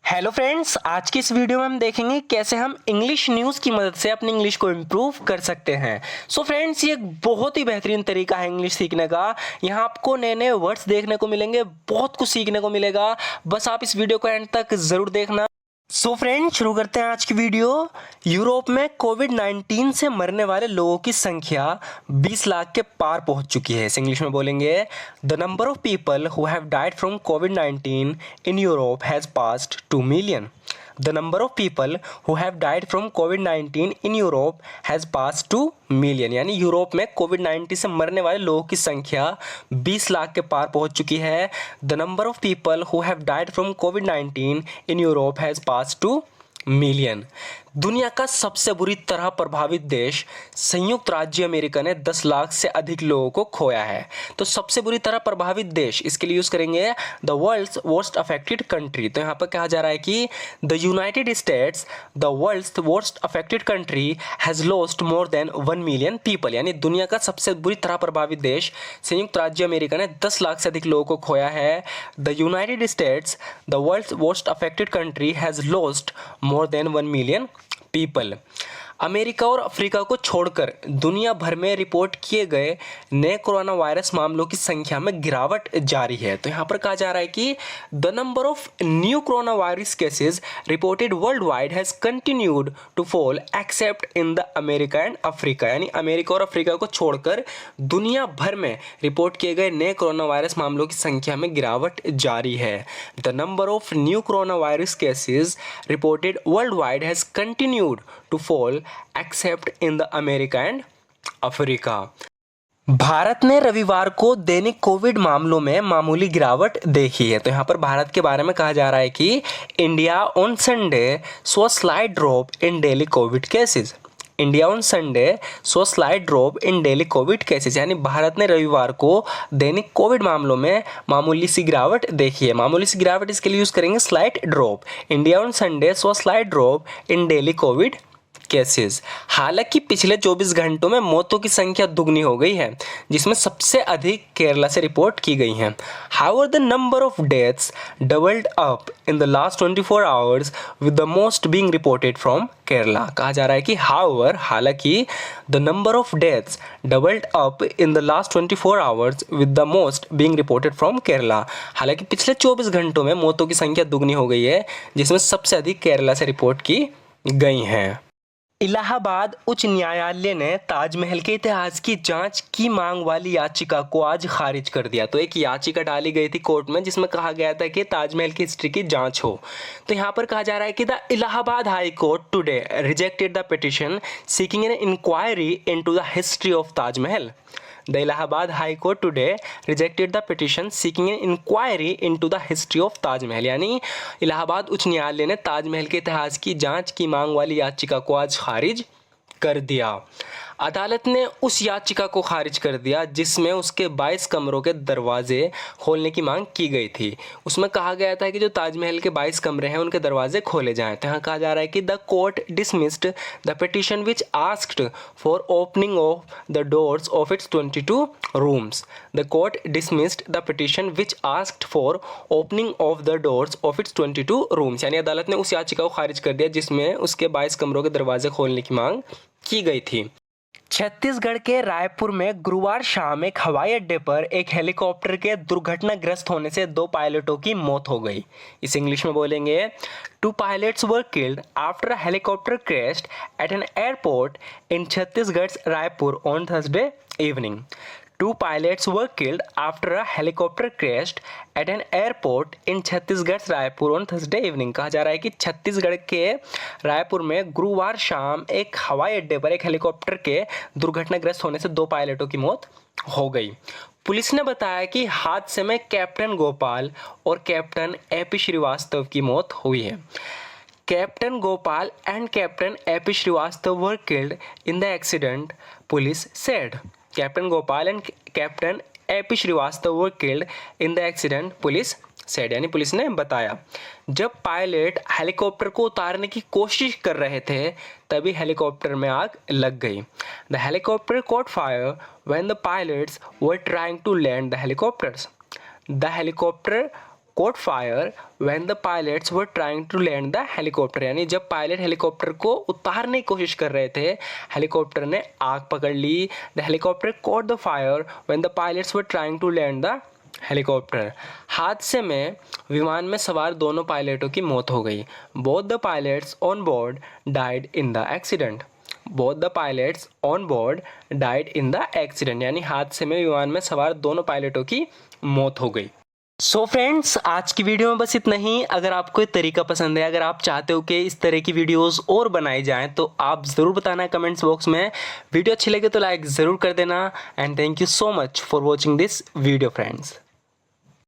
Hello friends, आज की इस वीडियो में हम देखेंगे कैसे हम इंग्लिश न्यूज़ की मदद से अपनी इंग्लिश को इम्प्रूव कर सकते हैं। सो फ्रेंड्स, ये एक बहुत ही बेहतरीन तरीका है इंग्लिश सीखने का। यहाँ आपको नए नए वर्ड्स देखने को मिलेंगे, बहुत कुछ सीखने को मिलेगा। बस आप इस वीडियो को एंड तक ज़रूर देखना। सो फ्रेंड्स, शुरू करते हैं आज की वीडियो। यूरोप में कोविड-19 से मरने वाले लोगों की संख्या 20 लाख के पार पहुंच चुकी है। इसे इंग्लिश में बोलेंगे, the number of people who have died from covid in Europe has passed 2 million. The number of people who have died from COVID-19 in Europe has passed 2 million. यानी यूरोप में कोविड-19 से मरने वाले लोगों की संख्या 20 लाख के पार पहुंच चुकी है। The number of people who have died from covid in Europe has passed 2 million. दुनिया का सबसे बुरी तरह प्रभावित देश संयुक्त राज्य अमेरिका ने 10 लाख से अधिक लोगों को खोया है। तो सबसे बुरी तरह प्रभावित देश, इसके लिए यूज करेंगे the world's worst affected country. तो यहाँ पर कहा जा रहा है कि the United States, the world's worst affected country has lost more than 1 million people. यानी दुनिया का सबसे बुरी तरह प्रभावित देश संयुक्त राज्य अमेरिका ने 10 लाख से अधिक लोगों को खोया है। The United States, the world's worst affected country has lost more than 1 million people. America और अफ्रीका को छोड़कर दुनिया भर में रिपोर्ट किए गए नए कोरोना वायरस मामलों की संख्या में गिरावट जारी है। तो यहाँ पर कहा जा रहा है कि the number of new corona virus cases reported world wide has continued to fall except in the America and Africa. यानी अमेरिका और अफ्रीका को छोड़कर दुनिया भर में रिपोर्ट किए गए नए कोरोना वायरस मामलों की संख्या में गिरावट जारी है। The number of new corona virus cases reported world wide has continued to fall except in the America and Africa. Bharat ने रविवार को दैनिक कोविड मामलों में मामूली गिरावट देखी है। तो यहाँ पर भारत के बारे में कहा जा रहा है कि India on Sunday so slide drop in daily Covid cases. India on Sunday so slide drop in daily Covid cases. यानी भारत ने रविवार को दैनिक कोविड मामलों में मामूली सी गिरावट देखी है। मामूली सी गिरावट, इसके लिए यूज करेंगे slide drop. India on Sunday so slide drop in daily Covid cases. हालांकि पिछले 24 घंटों में मौतों की संख्या दुगनी हो गई है, जिसमें सबसे अधिक केरला से रिपोर्ट की गई हैं। However the number of deaths doubled up in the last 24 hours with the most being reported from Kerala. कहा जा रहा है कि हाउएवर, हालांकि the number of deaths doubled up in the last 24 hours with the most being reported from Kerala. हालांकि पिछले 24 घंटों में मौतों की संख्या दुगनी हो गई है, जिसमें सबसे अधिक केरला से रिपोर्ट की गई हैं। इलाहाबाद उच्च न्यायालय ने ताजमहल के इतिहास की जांच की मांग वाली याचिका को आज खारिज कर दिया। तो एक याचिका डाली गई थी कोर्ट में, जिसमें कहा गया था कि ताजमहल की हिस्ट्री की जांच हो। तो यहाँ पर कहा जा रहा है कि the Allahabad high court today rejected the petition seeking an inquiry into the history of Taj Mahal. The Allahabad High Court today rejected the petition seeking an inquiry into the history of Taj Mahal. यानी इलाहाबाद उच्च न्यायालय ने ताजमहल के इतिहास की जांच की मांग वाली याचिका को आज खारिज कर दिया। अदालत ने उस याचिका को खारिज कर दिया जिसमें उसके 22 कमरों के दरवाजे खोलने की मांग की गई थी। उसमें कहा गया था कि जो ताजमहल के 22 कमरे हैं उनके दरवाजे खोले जाएं। तो यहाँ कहा जा रहा है कि the court dismissed the petition which asked for opening of the doors of its 22 rooms. The court dismissed the petition which asked for opening of the doors of its 22 rooms. यानी अदालत ने उस याचिका को खारिज कर दिया जिसमें उसके 22 कमरों के दरवाजे खोलने की मांग की गई थी। छत्तीसगढ़ के रायपुर में गुरुवार शाम एक हवाई अड्डे पर एक हेलीकॉप्टर के दुर्घटनाग्रस्त होने से 2 पायलटों की मौत हो गई। इस इंग्लिश में बोलेंगे, 2 pilots were killed after a helicopter crashed at an airport in Chhattisgarh's Raipur on Thursday evening. 2 pilots were killed after a helicopter crashed at an airport in Chhattisgarh Raipur on Thursday evening। कहा जा रहा है कि छत्तीसगढ़ के रायपुर में गुरुवार शाम एक हवाई अड्डे पर एक हेलीकॉप्टर के दुर्घटनाग्रस्त होने से 2 पायलटों की मौत हो गई। पुलिस ने बताया कि हादसे में कैप्टन गोपाल और कैप्टन एपी श्रीवास्तव की मौत हुई है। Captain Gopal and captain A P Srivastava were killed in the accident, police said. Captain Gopal and captain A P Srivastava were killed in the accident, police said. यानी पुलिस ने बताया। जब पायलट हेलीकॉप्टर को उतारने की कोशिश कर रहे थे तभी हेलीकॉप्टर में आग लग गई। The helicopter caught fire when the pilots were trying to land the helicopters. The helicopter caught fire when the pilots were trying to land the helicopter। यानी जब पायलट हेलीकॉप्टर को उतारने की कोशिश कर रहे थे, हेलीकॉप्टर ने आग पकड़ ली। The helicopter caught the fire when the pilots were trying to land the helicopter. हादसे में विमान में सवार दोनों पायलटों की मौत हो गई। Both the pilots on board died in the accident. Both the pilots on board died in the accident, यानी हादसे में विमान में सवार दोनों पायलटों की मौत हो गई। सो फ्रेंड्स, आज की वीडियो में बस इतना ही। अगर आपको ये तरीका पसंद है, अगर आप चाहते हो कि इस तरह की वीडियोस और बनाई जाएं, तो आप ज़रूर बताना कमेंट्स बॉक्स में। वीडियो अच्छी लगे तो लाइक ज़रूर कर देना। And thank you so much for watching this video friends.